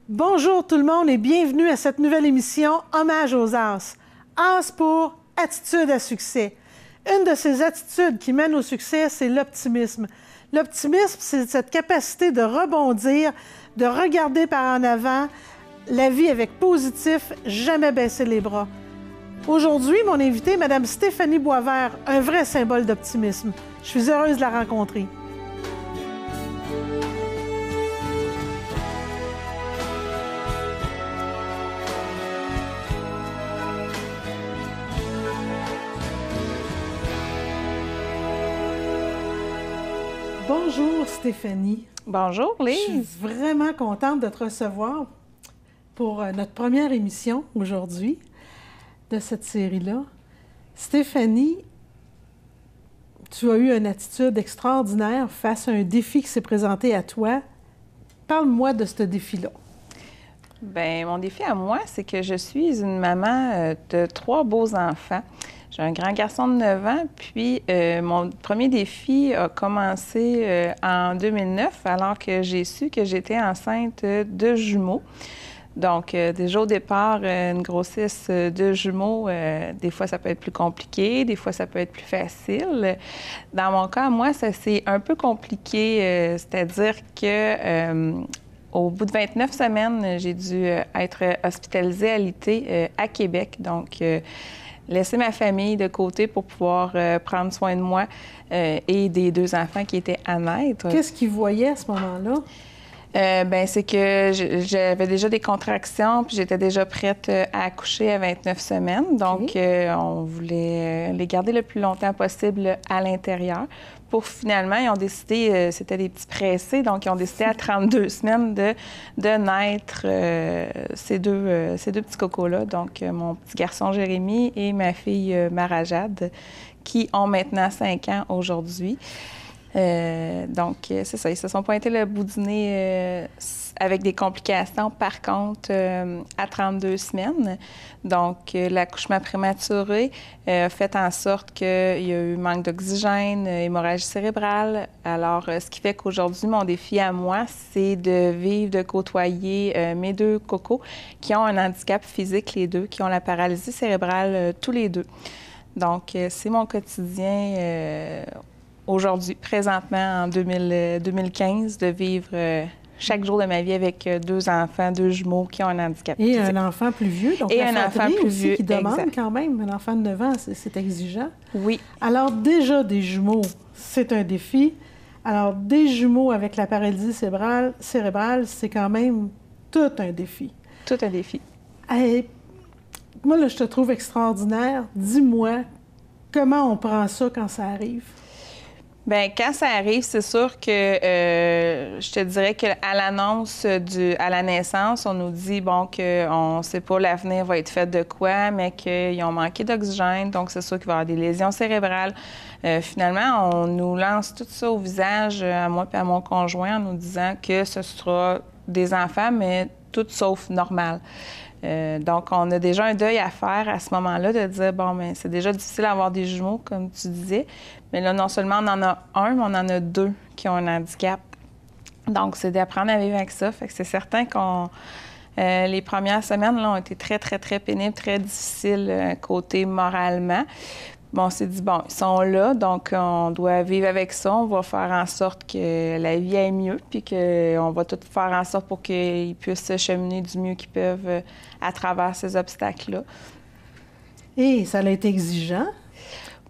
Bonjour tout le monde et bienvenue à cette nouvelle émission Hommage aux As. As pour attitude à succès. Une de ces attitudes qui mènent au succès, c'est l'optimisme. L'optimisme, c'est cette capacité de rebondir, de regarder par en avant la vie avec positif, jamais baisser les bras. Aujourd'hui, mon invitée, Mme Stéphanie Boisvert, un vrai symbole d'optimisme. Je suis heureuse de la rencontrer. Bonjour Stéphanie. Bonjour Lise. Je suis vraiment contente de te recevoir pour notre première émission aujourd'hui de cette série-là. Stéphanie, tu as eu une attitude extraordinaire face à un défi qui s'est présenté à toi. Parle-moi de ce défi-là. Bien, mon défi à moi, c'est que je suis une maman de 3 beaux enfants. J'ai un grand garçon de 9 ans, puis mon premier défi a commencé en 2009, alors que j'ai su que j'étais enceinte de jumeaux. Donc, déjà au départ, une grossesse de jumeaux, des fois, ça peut être plus compliqué, des fois, ça peut être plus facile. Dans mon cas, moi, ça s'est un peu compliqué, c'est-à-dire que au bout de 29 semaines, j'ai dû être hospitalisée à l'IT à Québec. Donc, laisser ma famille de côté pour pouvoir prendre soin de moi et des 2 enfants qui étaient à naître. Qu'est-ce qu'ils voyaient à ce moment-là? Bien, c'est que j'avais déjà des contractions, puis j'étais déjà prête à accoucher à 29 semaines. Donc, on voulait les garder le plus longtemps possible à l'intérieur. Pour finalement, ils ont décidé, c'était des petits pressés, donc ils ont décidé à 32 semaines de naître ces deux petits cocos-là. Donc, mon petit garçon Jérémy et ma fille Mara-Jade, qui ont maintenant 5 ans aujourd'hui. Donc, c'est ça. Ils se sont pointés le bout du nez avec des complications, par contre, à 32 semaines. Donc, l'accouchement prématuré a fait en sorte qu'il y a eu manque d'oxygène, hémorragie cérébrale. Alors, ce qui fait qu'aujourd'hui, mon défi à moi, c'est de vivre, de côtoyer mes 2 cocos qui ont un handicap physique, les 2, qui ont la paralysie cérébrale, tous les 2. Donc, c'est mon quotidien aujourd'hui, présentement, en 2015, de vivre chaque jour de ma vie avec 2 enfants, 2 jumeaux qui ont un handicap Et physique. un enfant plus vieux, donc et la un enfant fratrie plus aussi vieux, qui demande exact. quand même. Un enfant de 9 ans, c'est exigeant. Oui. Alors déjà, des jumeaux, c'est un défi. Alors, des jumeaux avec la paralysie cérébrale, c'est quand même tout un défi. Tout un défi. Hey, moi, là, je te trouve extraordinaire. Dis-moi, comment on prend ça quand ça arrive? Bien, quand ça arrive, c'est sûr que je te dirais qu'à l'annonce à la naissance, on nous dit, bon, qu'on ne sait pas l'avenir va être fait de quoi, mais qu'ils ont manqué d'oxygène, donc c'est sûr qu'il va y avoir des lésions cérébrales. Finalement, on nous lance tout ça au visage, à moi et à mon conjoint, en nous disant que ce sera des enfants, mais tout sauf normal. Donc, on a déjà un deuil à faire à ce moment-là, de dire, bon, bien, c'est déjà difficile d'avoir des jumeaux, comme tu disais. Mais là, non seulement on en a un, mais on en a 2 qui ont un handicap. Donc, c'est d'apprendre à vivre avec ça. Fait que c'est certain qu'on... les premières semaines, là, ont été très, très, très pénibles, très difficiles côté moralement. Bon, on s'est dit, bon, ils sont là, donc on doit vivre avec ça. On va faire en sorte que la vie aille mieux, puis qu'on va tout faire en sorte pour qu'ils puissent cheminer du mieux qu'ils peuvent à travers ces obstacles-là. Et ça a été exigeant.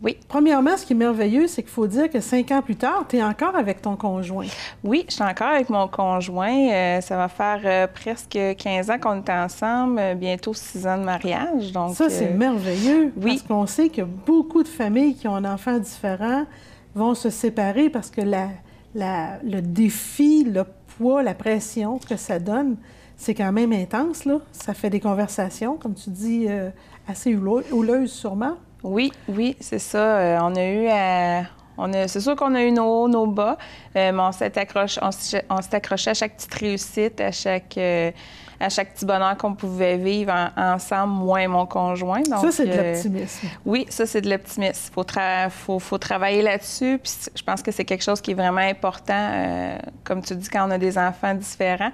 Oui. Premièrement, ce qui est merveilleux, c'est qu'il faut dire que 5 ans plus tard, tu es encore avec ton conjoint. Oui, je suis encore avec mon conjoint. Ça va faire presque 15 ans qu'on est ensemble, bientôt 6 ans de mariage. Donc, ça, c'est merveilleux, oui. Parce qu'on sait que beaucoup de familles qui ont un enfant différent vont se séparer parce que le défi, le poids, la pression que ça donne, c'est quand même intense, là. Ça fait des conversations, comme tu dis, assez houleuses sûrement. Oui, c'est ça. On C'est sûr qu'on a eu nos hauts, nos bas, mais on s'est accroché à chaque petite réussite, à chaque petit bonheur qu'on pouvait vivre ensemble, moi et mon conjoint. Donc, ça, c'est de l'optimisme. Oui, ça, c'est de l'optimisme. Faut travailler là-dessus. Puis je pense que c'est quelque chose qui est vraiment important, comme tu dis, quand on a des enfants différents.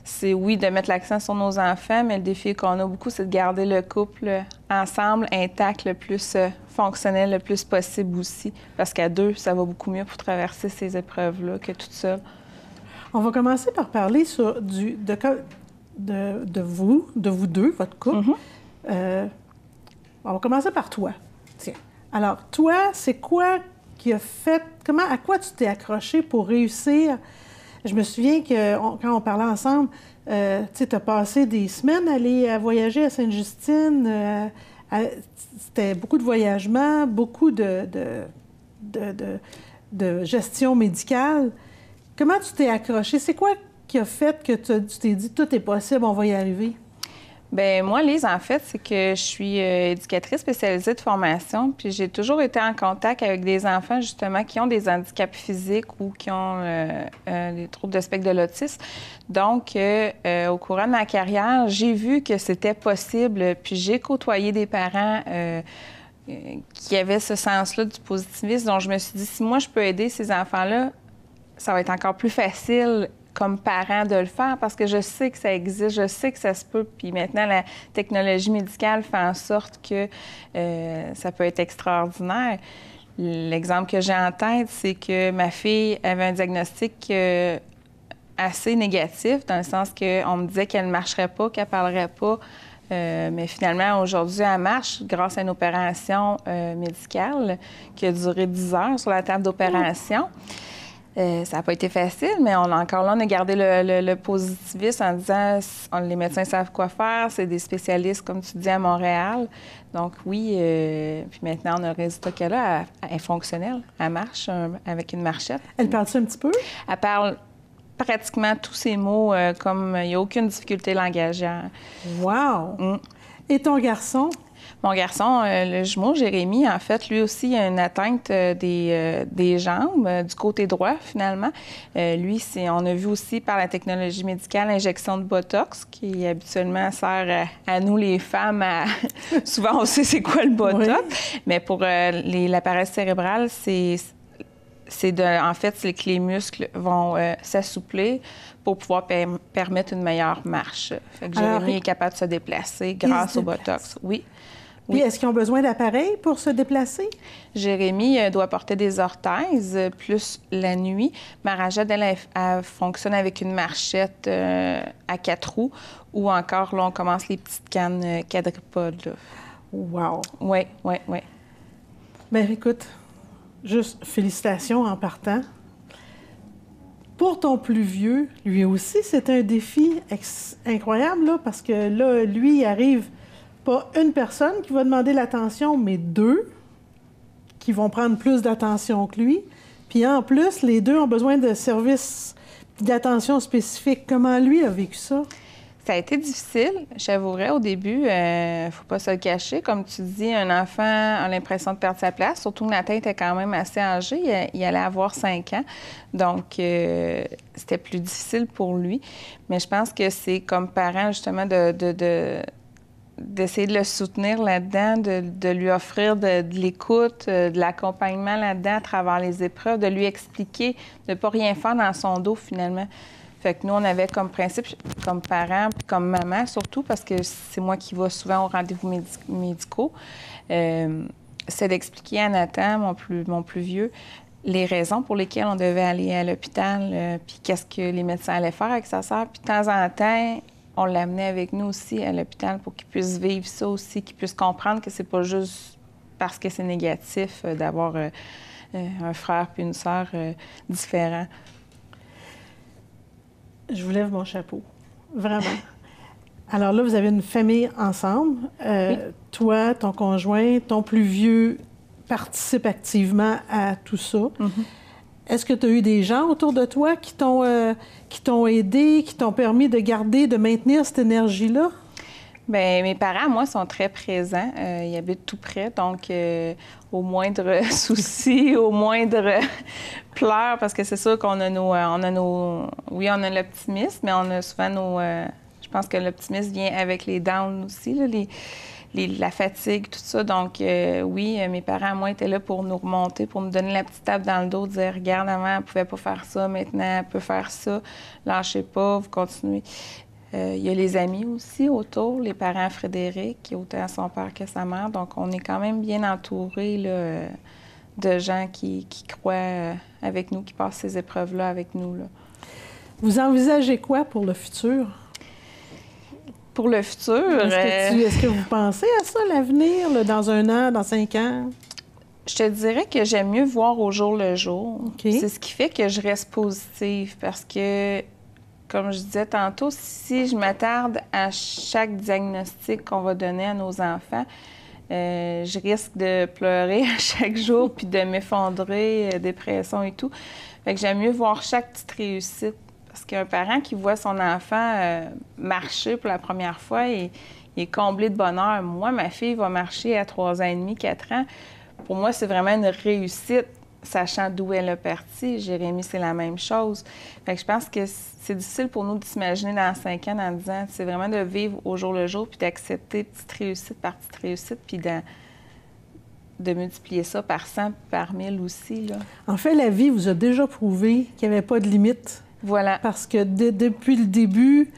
C'est, oui, de mettre l'accent sur nos enfants, mais le défi qu'on a beaucoup, c'est de garder le couple ensemble, intact, le plus fonctionnel, le plus possible aussi. Parce qu'à deux, ça va beaucoup mieux pour traverser ces épreuves-là que toute seule. On va commencer par parler de vous deux, votre couple. On va commencer par toi. Tiens. Alors, toi, c'est quoi qui a fait... à quoi tu t'es accroché pour réussir? Je me souviens que quand on parlait ensemble, tu as passé des semaines à voyager à Sainte-Justine. C'était beaucoup de voyagements, beaucoup de gestion médicale. Comment tu t'es accroché? C'est quoi qui a fait que tu t'es dit « tout est possible, on va y arriver » ? Bien, moi, Lise, en fait, c'est que je suis éducatrice spécialisée de formation, puis j'ai toujours été en contact avec des enfants, justement, qui ont des handicaps physiques ou qui ont des troubles de spectre de l'autisme. Donc, au courant de ma carrière, j'ai vu que c'était possible, puis j'ai côtoyé des parents qui avaient ce sens-là du positivisme. Donc, je me suis dit, si moi, je peux aider ces enfants-là, ça va être encore plus facile comme parent de le faire parce que je sais que ça existe, je sais que ça se peut. Puis maintenant, la technologie médicale fait en sorte que ça peut être extraordinaire. L'exemple que j'ai en tête, c'est que ma fille avait un diagnostic assez négatif, dans le sens qu'on me disait qu'elle ne marcherait pas, qu'elle ne parlerait pas. Mais finalement, aujourd'hui, elle marche grâce à une opération médicale qui a duré 10 heures sur la table d'opération. Ça n'a pas été facile, mais on a gardé le positivisme en disant les médecins savent quoi faire, c'est des spécialistes, comme tu dis, à Montréal. Donc oui, puis maintenant, on a le résultat qu'elle a. Elle est fonctionnelle, elle marche avec une marchette. Elle parle-tu un petit peu? Elle parle pratiquement tous ses mots, comme il n'y a aucune difficulté langagière. Wow! Et ton garçon? Mon garçon, le jumeau, Jérémy, en fait, lui aussi, il a une atteinte des jambes, du côté droit, finalement. Lui, on a vu aussi par la technologie médicale l'injection de Botox, qui habituellement sert à nous, les femmes, souvent, on sait c'est quoi le Botox. Oui. Mais pour l'appareil cérébral, en fait, c'est que les muscles vont s'assouplir pour pouvoir permettre une meilleure marche. Fait que Jérémy est capable de se déplacer grâce au Botox. Oui. Puis, est-ce qu'ils ont besoin d'appareils pour se déplacer? Jérémy doit porter des orthèses, plus la nuit. Marajette, elle fonctionne avec une marchette à 4 roues ou encore, là, on commence les petites cannes quadripodes. Là. Wow! Oui. Bien, écoute, juste félicitations en partant. Pour ton plus vieux, lui aussi, c'est un défi incroyable, là, parce que là, lui, il arrive... Pas une personne qui va demander l'attention, mais 2 qui vont prendre plus d'attention que lui. Puis en plus, les 2 ont besoin de services d'attention spécifiques. Comment lui a vécu ça? Ça a été difficile, j'avouerais, au début. Faut pas se le cacher. Comme tu dis, un enfant a l'impression de perdre sa place, surtout que Nathan était quand même assez âgé. Il allait avoir 5 ans. Donc, c'était plus difficile pour lui. Mais je pense que c'est comme parent, justement, d'essayer de le soutenir là-dedans, de lui offrir de l'écoute, de l'accompagnement là-dedans à travers les épreuves, de lui expliquer, de ne pas rien faire dans son dos, finalement. Fait que nous, on avait comme principe, comme parents, comme maman surtout, parce que c'est moi qui vais souvent aux rendez-vous médicaux, c'est d'expliquer à Nathan, mon plus vieux, les raisons pour lesquelles on devait aller à l'hôpital, puis qu'est-ce que les médecins allaient faire avec sa sœur. Puis de temps en temps, on l'amenait avec nous aussi à l'hôpital pour qu'il puisse vivre ça aussi, qu'il puisse comprendre que c'est pas juste parce que c'est négatif d'avoir un frère puis une sœur différents. Je vous lève mon chapeau, vraiment. Alors là, vous avez une famille ensemble. Oui. Toi, ton conjoint, ton plus vieux participe activement à tout ça. Mm-hmm. Est-ce que tu as eu des gens autour de toi qui t'ont aidé, qui t'ont permis de garder, de maintenir cette énergie-là? Bien, mes parents, moi, sont très présents. Ils habitent tout près, donc au moindre souci, au moindre pleurs, parce que c'est sûr qu'on a oui, on a l'optimisme, mais on a souvent je pense que l'optimisme vient avec les downs aussi, là, la fatigue, tout ça. Donc, oui, mes parents, moi, étaient là pour nous remonter, pour nous donner la petite tape dans le dos, dire « Regarde, avant, elle ne pouvait pas faire ça, maintenant, elle peut faire ça. Lâchez pas, vous continuez. » Il y a les amis aussi autour, les parents Frédéric, autant son père que sa mère. Donc, on est quand même bien entouré là, de gens qui croient avec nous, qui passent ces épreuves-là avec nous, là. Vous envisagez quoi pour le futur? Pour le futur... Est-ce que vous pensez à ça, l'avenir, là, dans 1 an, dans 5 ans? Je te dirais que j'aime mieux voir au jour le jour. Okay. C'est ce qui fait que je reste positive parce que, comme je disais tantôt, si je m'attarde à chaque diagnostic qu'on va donner à nos enfants, je risque de pleurer à chaque jour puis de m'effondrer, dépression et tout. Fait que j'aime mieux voir chaque petite réussite. Parce qu'un parent qui voit son enfant marcher pour la première fois, il est comblé de bonheur. Moi, ma fille va marcher à 3 ans et demi, 4 ans. Pour moi, c'est vraiment une réussite, sachant d'où elle a parti. Jérémie, c'est la même chose. Fait que je pense que c'est difficile pour nous de s'imaginer dans 5 ans, en disant, c'est vraiment de vivre au jour le jour, puis d'accepter petite réussite par petite réussite, puis de multiplier ça par 100, par 1000 aussi, là. En fait, la vie vous a déjà prouvé qu'il n'y avait pas de limite. Voilà. Parce que depuis le début,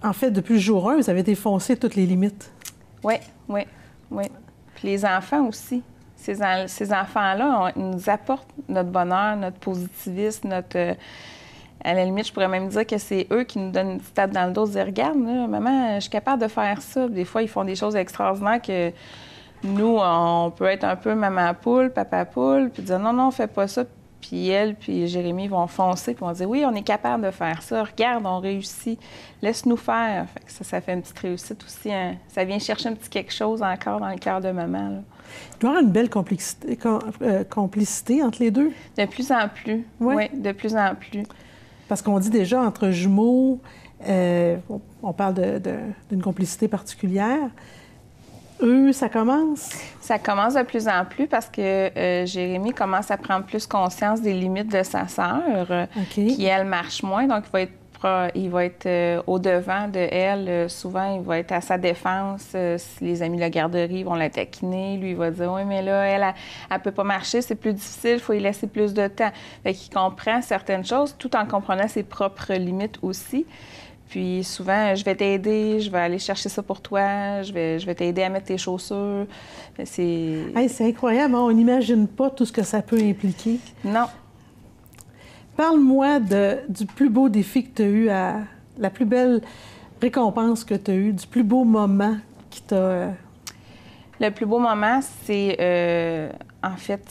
en fait, depuis le jour 1, vous avez défoncé toutes les limites. Oui, oui, oui. Puis les enfants aussi. Ces enfants-là, ils nous apportent notre bonheur, notre positivisme, à la limite, je pourrais même dire que c'est eux qui nous donnent une petite tape dans le dos, dire « Regarde, là, maman, je suis capable de faire ça. » Des fois, ils font des choses extraordinaires que nous, on peut être un peu maman poule, papa poule, puis dire « Non, non, fais pas ça. » Puis elle, puis Jérémie vont foncer, puis vont dire « Oui, on est capable de faire ça. Regarde, on réussit. Laisse-nous faire. » Fait que ça fait une petite réussite aussi. Hein. Ça vient chercher un petit quelque chose encore dans le cœur de maman, là. Il doit y avoir une belle complicité entre les deux. De plus en plus. Ouais. Oui, de plus en plus. Parce qu'on dit déjà entre jumeaux, on parle d'une complicité particulière. Eux, ça commence? Ça commence de plus en plus parce que Jérémie commence à prendre plus conscience des limites de sa sœur, qui, elle, marche moins. Donc, il va être au-devant de elle. Souvent, il va être à sa défense. Si les amis de la garderie vont la taquiner, lui, il va dire « Oui, mais là, elle peut pas marcher, c'est plus difficile, il faut y laisser plus de temps. » Fait qu'il comprend certaines choses tout en comprenant ses propres limites aussi. Puis souvent, je vais t'aider, je vais aller chercher ça pour toi, je vais t'aider à mettre tes chaussures. C'est incroyable, hein? On n'imagine pas tout ce que ça peut impliquer. Non. Parle-moi du plus beau défi que tu as eu, la plus belle récompense que tu as eue, du plus beau moment qui t'a... Le plus beau moment, c'est, en fait,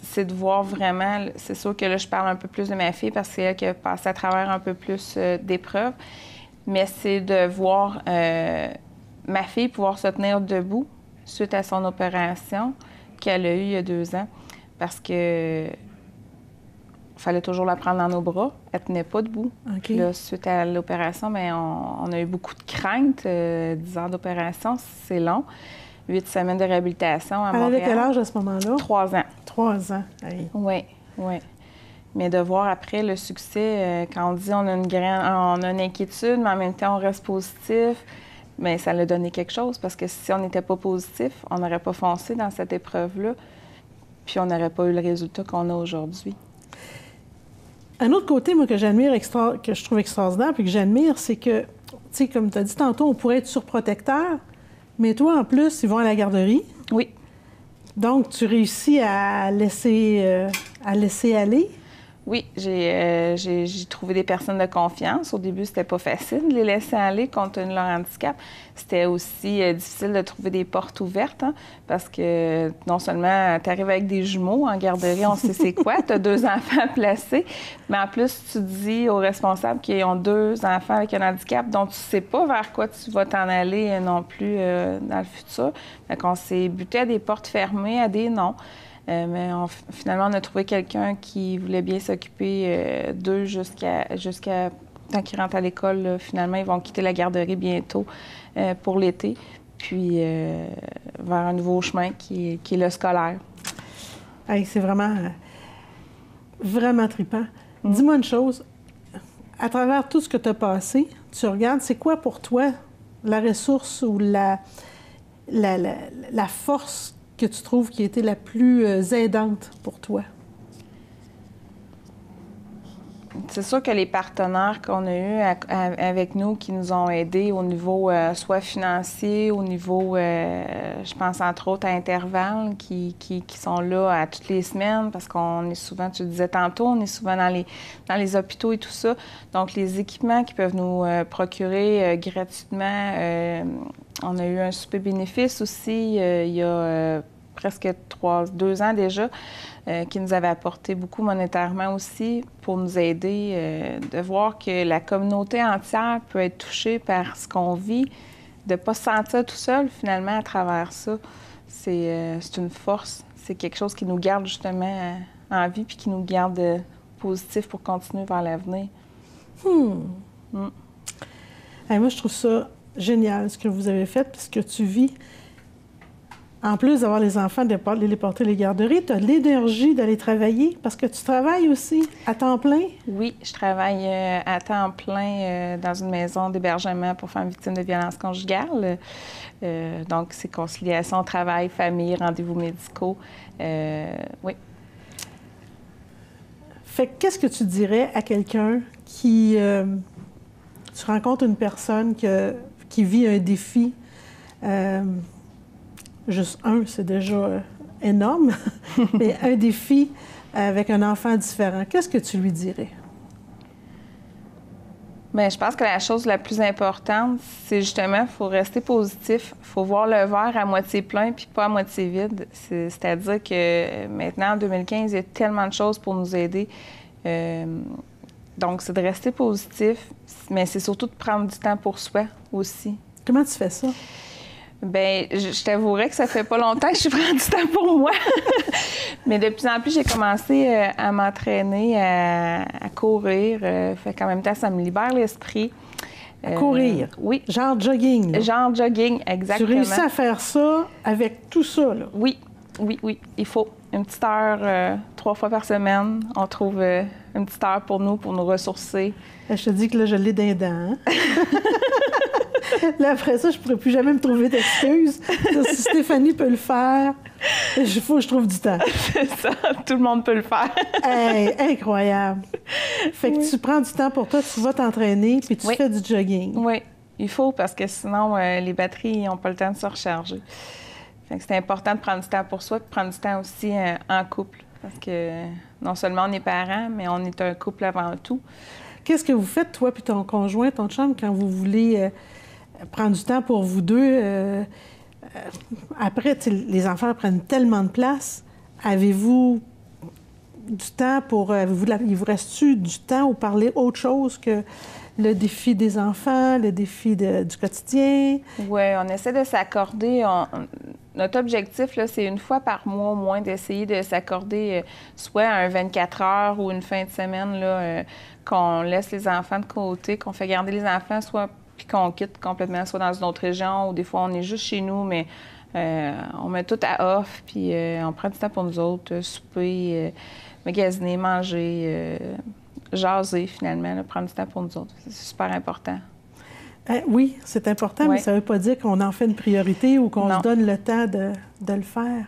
c'est de voir vraiment... C'est sûr que là, je parle un peu plus de ma fille parce que c'est elle qui a passé à travers un peu plus d'épreuves. Mais c'est de voir ma fille pouvoir se tenir debout suite à son opération qu'elle a eue il y a 2 ans. Parce que il fallait toujours la prendre dans nos bras. Elle ne tenait pas debout. Okay. Là, suite à l'opération, bien, on a eu beaucoup de craintes. 10 ans d'opération, c'est long. 8 semaines de réhabilitation à Montréal. Elle avait quel âge à ce moment-là? 3 ans. 3 ans. Hey. Oui, oui. Mais de voir après le succès, quand on dit on a une inquiétude, mais en même temps on reste positif, bien, ça l'a donné quelque chose parce que si on n'était pas positif, on n'aurait pas foncé dans cette épreuve-là, puis on n'aurait pas eu le résultat qu'on a aujourd'hui. Un autre côté, moi, que j'admire, que je trouve extraordinaire, puis que j'admire, c'est que, tu sais, comme tu as dit tantôt, on pourrait être surprotecteur, mais toi, en plus, ils vont à la garderie. Oui. Donc, tu réussis à laisser aller. Oui, j'ai trouvé des personnes de confiance. Au début, c'était pas facile de les laisser aller compte tenu de leur handicap. C'était aussi difficile de trouver des portes ouvertes, hein, parce que non seulement tu arrives avec des jumeaux en garderie, on sait c'est quoi, tu as 2 enfants placés, mais en plus, tu dis aux responsables qu'ils ont 2 enfants avec un handicap dont tu sais pas vers quoi tu vas t'en aller non plus dans le futur. Donc, on s'est buté à des portes fermées, à des non. Mais finalement, on a trouvé quelqu'un qui voulait bien s'occuper d'eux jusqu'à tant qu'ils rentrent à l'école, là, finalement, ils vont quitter la garderie bientôt pour l'été, puis vers un nouveau chemin qui est le scolaire. Hey, c'est vraiment, vraiment trippant. Dis-moi une chose, à travers tout ce que tu as passé, tu regardes, c'est quoi pour toi la ressource ou la force que tu trouves qui a été la plus aidante pour toi? C'est sûr que les partenaires qu'on a eus avec nous qui nous ont aidés au niveau soit financier, au niveau, je pense entre autres à Intervalle, qui sont là à toutes les semaines parce qu'on est souvent, tu le disais tantôt, on est souvent dans les hôpitaux et tout ça. Donc, les équipements qu'ils peuvent nous procurer gratuitement. On a eu un souper bénéfice aussi il y a presque 2 ans déjà, qui nous avait apporté beaucoup monétairement aussi pour nous aider, de voir que la communauté entière peut être touchée par ce qu'on vit, de ne pas se sentir tout seul finalement à travers ça. C'est une force, c'est quelque chose qui nous garde justement en vie puis qui nous garde positif pour continuer vers l'avenir. Hey, moi, je trouve ça génial ce que vous avez fait parce que tu vis. En plus d'avoir les enfants, de les porter les garderies, tu as de l'énergie d'aller travailler parce que tu travailles aussi à temps plein? Oui, je travaille à temps plein dans une maison d'hébergement pour femmes victimes de violences conjugales. Donc, c'est conciliation, travail, famille, rendez-vous médicaux. Oui. Fait que qu'est-ce que tu dirais à quelqu'un qui... tu rencontres une personne qui vit un défi... Juste un, c'est déjà énorme, mais un défi avec un enfant différent. Qu'est-ce que tu lui dirais? Bien, je pense que la chose la plus importante, c'est justement, il faut rester positif. Il faut voir le verre à moitié plein puis pas à moitié vide. C'est-à-dire que maintenant, en 2015, il y a tellement de choses pour nous aider. Donc, c'est de rester positif, mais c'est surtout de prendre du temps pour soi aussi. Comment tu fais ça? Bien, je t'avouerais que ça fait pas longtemps que je prends du temps pour moi. Mais de plus en plus, j'ai commencé à m'entraîner, à courir. Fait qu'en même temps, ça me libère l'esprit. Courir? Oui. Genre jogging? Là. Genre jogging, exactement. Tu réussis à faire ça avec tout ça, là? Oui, oui, oui. Il faut une petite heure, 3 fois par semaine. On trouve une petite heure pour nous ressourcer. Je te dis que là, je l'ai d'un dent. Hein? Là, après ça, je ne pourrais plus jamais me trouver d'excuses. Si Stéphanie peut le faire, il faut que je trouve du temps. C'est ça, tout le monde peut le faire. Hey, incroyable. Fait que tu prends du temps pour toi, tu vas t'entraîner, puis tu fais du jogging. Oui, il faut, parce que sinon, les batteries n'ont pas le temps de se recharger. Fait que c'est important de prendre du temps pour soi, de prendre du temps aussi en couple. Parce que non seulement on est parents, mais on est un couple avant tout. Qu'est-ce que vous faites, toi puis ton conjoint, ton chum, quand vous voulez prendre du temps pour vous deux? Après, les enfants prennent tellement de place. Avez-vous du temps pour... il vous reste-tu du temps ou parler autre chose que le défi des enfants, le défi du quotidien? Oui, on essaie de s'accorder. Notre objectif, là, c'est 1 fois par mois au moins d'essayer de s'accorder soit un 24 heures ou une fin de semaine, là, qu'on laisse les enfants de côté, qu'on fait garder les enfants, soit puis qu'on quitte complètement, soit dans une autre région, ou des fois on est juste chez nous, mais on met tout à off, puis on prend du temps pour nous autres, souper, magasiner, manger, jaser finalement, là, prendre du temps pour nous autres. C'est super important. Oui, c'est important, mais ça ne veut pas dire qu'on en fait une priorité ou qu'on se donne le temps de le faire.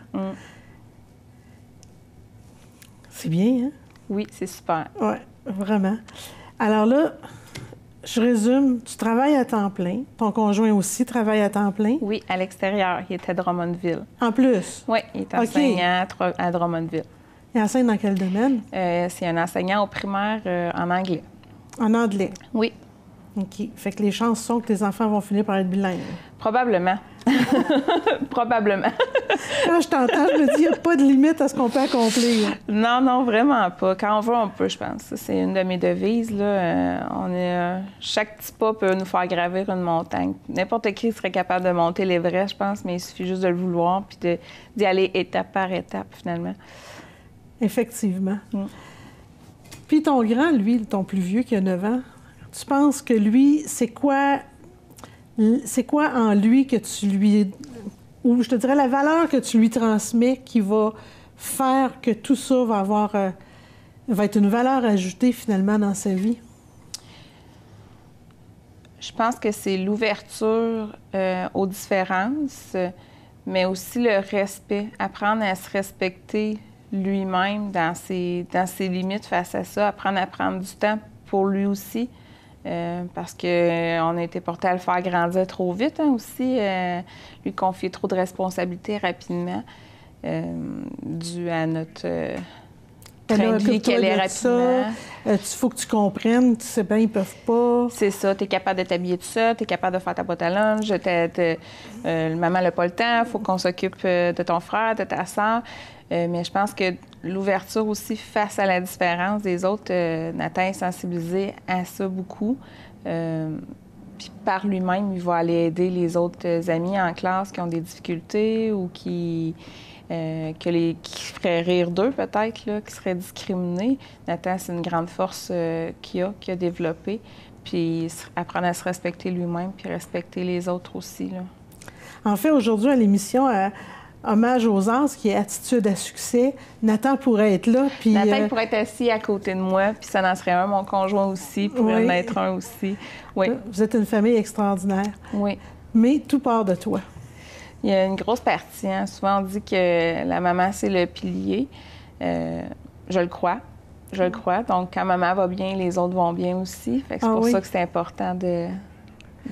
C'est bien, hein? Oui, c'est super. Oui, vraiment. Alors là, je résume, tu travailles à temps plein. Ton conjoint aussi travaille à temps plein. Oui, à l'extérieur. Il est à Drummondville. En plus? Oui, il est enseignant à Drummondville. Il enseigne dans quel domaine? C'est un enseignant au primaire en anglais. En anglais? Oui. OK. Fait que les chances sont que tes enfants vont finir par être bilingues. Probablement. Probablement. Quand je t'entends, je me dis, il n'y a pas de limite à ce qu'on peut accomplir. Non, non, vraiment pas. Quand on veut, on peut, je pense. Ça, c'est une de mes devises, là. Chaque petit pas peut nous faire gravir une montagne. N'importe qui serait capable de monter l'Everest, je pense, mais il suffit juste de le vouloir puis d'y aller étape par étape, finalement. Effectivement. Puis ton grand, lui, ton plus vieux, qui a 9 ans, tu penses que lui, c'est quoi en lui que tu lui... ou je te dirais la valeur que tu lui transmets qui va faire que tout ça va être une valeur ajoutée finalement dans sa vie? Je pense que c'est l'ouverture aux différences, mais aussi le respect, apprendre à se respecter lui-même dans ses limites face à ça, apprendre à prendre du temps pour lui aussi, parce qu'on a été porté à le faire grandir trop vite aussi, lui confier trop de responsabilités rapidement, dû à notre train de vie qu'elle est rapidement. Il faut que tu comprennes, tu sais bien, ils peuvent pas. C'est ça, tu es capable de t'habiller tout ça, tu es capable de faire ta boîte à lunch, maman n'a pas le temps, il faut qu'on s'occupe de ton frère, de ta soeur. Mais je pense que l'ouverture aussi face à la différence des autres, Nathan est sensibilisé à ça beaucoup. Puis par lui-même, il va aller aider les autres amis en classe qui ont des difficultés ou qui feraient rire d'eux peut-être, là, qui seraient discriminés. Nathan, c'est une grande force qu'il a développée. Puis apprendre à se respecter lui-même puis respecter les autres aussi, là. En fait, aujourd'hui, à l'émission Hommage aux As, qui est Attitude à succès, Nathan pourrait être là. Puis, Nathan pourrait être assis à côté de moi, puis ça en serait un. Mon conjoint aussi pourrait en être un aussi. Oui. Vous êtes une famille extraordinaire. Oui. Mais tout part de toi. Il y a une grosse partie. Hein. Souvent, on dit que la maman, c'est le pilier. Je le crois. Je le crois. Donc, quand maman va bien, les autres vont bien aussi. Fait que c'est pour ça que c'est important de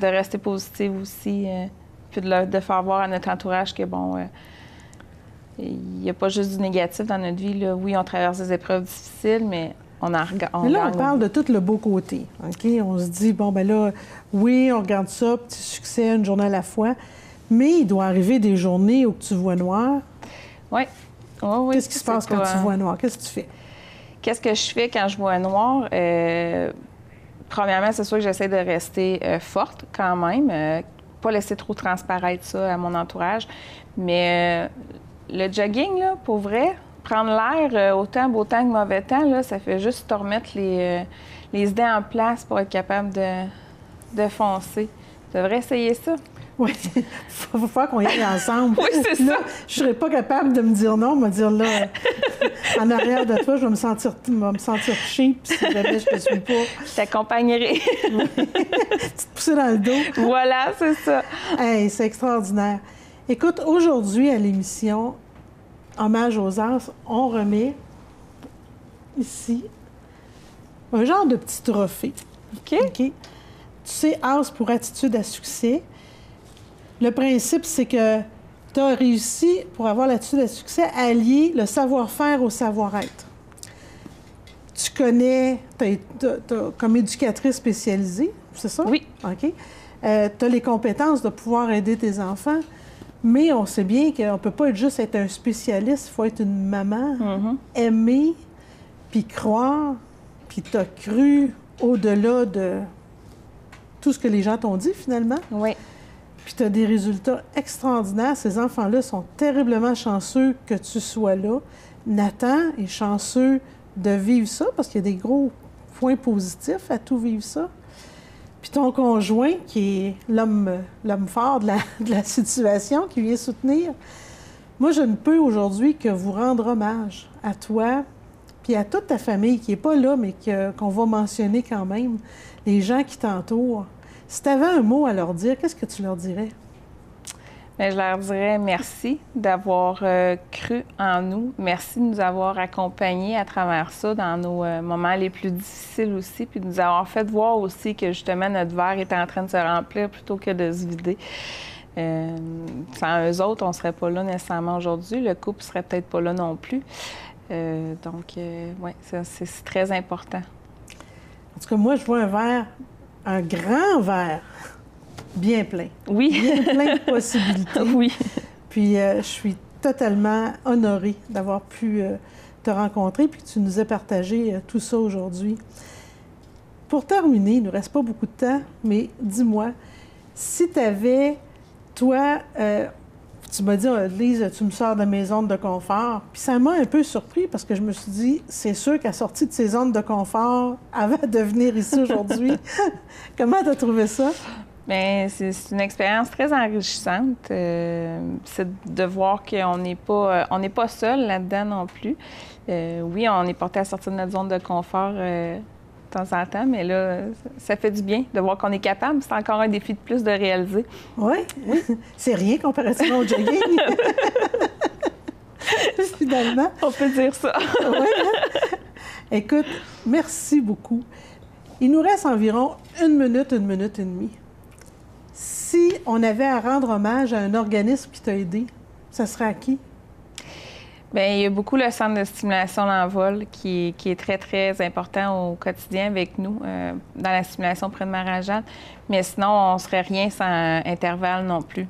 rester positive aussi. Puis de faire voir à notre entourage que, bon, il n'y a pas juste du négatif dans notre vie. Là. Oui, on traverse des épreuves difficiles, mais on parle de tout le beau côté. OK? On se dit, bon, ben là, oui, on regarde ça, petit succès, une journée à la fois. Mais il doit arriver des journées où tu vois noir. Oui. Oh, oui. Qu'est-ce qui se passe quand tu vois noir? Qu'est-ce que tu fais? Qu'est-ce que je fais quand je vois noir? Premièrement, c'est sûr que j'essaie de rester forte quand même. Pas laisser trop transparaître ça à mon entourage. Mais le jogging, là, pour vrai, prendre l'air, autant beau temps que mauvais temps, là, ça fait juste te remettre les idées en place pour être capable de foncer. Tu devrais essayer ça. Oui, il faut faire qu'on y aille ensemble. Oui, c'est ça. Je serais pas capable de me dire non, me dire là, en arrière de toi, je vais me sentir cheap si jamais je te suis pas. Je t'accompagnerai. Oui. Petite poussée dans le dos. Voilà, c'est ça. Hey, c'est extraordinaire. Écoute, aujourd'hui, à l'émission Hommage aux As, on remet ici un genre de petit trophée. OK. Tu sais, As pour attitude à succès. Le principe, c'est que tu as réussi, pour avoir l'attitude à succès, à allier le savoir-faire au savoir-être. Tu connais, comme éducatrice spécialisée, c'est ça? Oui. OK. Tu as les compétences de pouvoir aider tes enfants, mais on sait bien qu'on ne peut pas juste être un spécialiste, il faut être une maman, aimer, puis croire, puis tu as cru au-delà de tout ce que les gens t'ont dit, finalement. Oui. Puis tu as des résultats extraordinaires. Ces enfants-là sont terriblement chanceux que tu sois là. Nathan est chanceux de vivre ça parce qu'il y a des gros points positifs à tout vivre ça. Puis ton conjoint, qui est l'homme fort de la situation, qui vient soutenir, moi, je ne peux aujourd'hui que vous rendre hommage à toi puis à toute ta famille qui n'est pas là, mais qu'on va mentionner quand même, les gens qui t'entourent. Si tu avais un mot à leur dire, qu'est-ce que tu leur dirais? Bien, je leur dirais merci d'avoir cru en nous. Merci de nous avoir accompagnés à travers ça dans nos moments les plus difficiles aussi, puis de nous avoir fait voir aussi que justement notre verre était en train de se remplir plutôt que de se vider. Sans eux autres, on ne serait pas là nécessairement aujourd'hui. Le couple ne serait peut-être pas là non plus. Donc, oui, c'est très important. En tout cas, moi, je vois un grand verre, bien plein. Oui. Bien plein de possibilités. Oui. Puis, je suis totalement honorée d'avoir pu te rencontrer puis que tu nous aies partagé tout ça aujourd'hui. Pour terminer, il ne nous reste pas beaucoup de temps, mais dis-moi, si tu avais, toi, Tu m'as dit, Lise, tu me sors de mes zones de confort. Puis ça m'a un peu surpris parce que je me suis dit, c'est sûr qu'elle est sortie de ses zones de confort avant de venir ici aujourd'hui. Comment tu as trouvé ça? Bien, c'est une expérience très enrichissante. C'est de voir qu'on n'est pas seul là-dedans non plus. Oui, on est porté à sortir de notre zone de confort de temps en temps, mais là, ça fait du bien de voir qu'on est capable. C'est encore un défi de plus de réaliser. Oui, c'est rien comparativement au jogging. Finalement. On peut dire ça. Oui, hein? Écoute, merci beaucoup. Il nous reste environ 1 minute et demie. Si on avait à rendre hommage à un organisme qui t'a aidé, ça serait à qui? Bien, il y a beaucoup le centre de stimulation l'envol qui est très, très important au quotidien avec nous dans la stimulation près de Marajan. Mais sinon, on ne serait rien sans Intervalle non plus.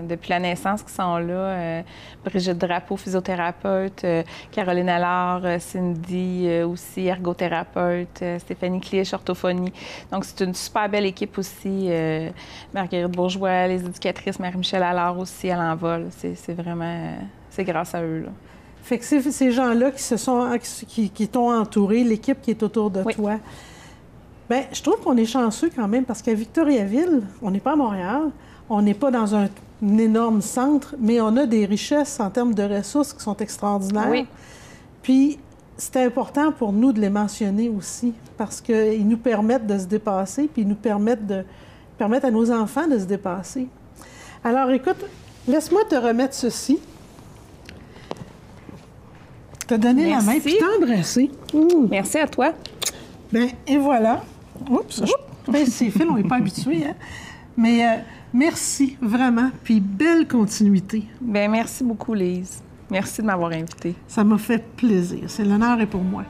Depuis la naissance qui sont là, Brigitte Drapeau, physiothérapeute, Caroline Allard, Cindy aussi, ergothérapeute, Stéphanie Clich, orthophonie. Donc, c'est une super belle équipe aussi. Marguerite Bourgeois, les éducatrices, Marie-Michel Allard aussi à l'envol. C'est vraiment... c'est grâce à eux, là. Fait que c'est ces gens-là qui t'ont entouré, l'équipe qui est autour de toi. Bien, je trouve qu'on est chanceux quand même parce qu'à Victoriaville, on n'est pas à Montréal, on n'est pas dans un énorme centre, mais on a des richesses en termes de ressources qui sont extraordinaires. Oui. Puis, c'est important pour nous de les mentionner aussi parce qu'ils nous permettent de se dépasser, puis ils nous permettent à nos enfants de se dépasser. Alors, écoute, laisse-moi te remettre ceci. T'as donné Merci. la main puis t'as embrassé. Merci à toi. Bien, et voilà. Oups, ces fils, on n'est pas habitués, hein? Mais merci, vraiment, puis belle continuité. Bien, merci beaucoup, Lise. Merci de m'avoir invitée. Ça m'a fait plaisir. C'est l'honneur est pour moi.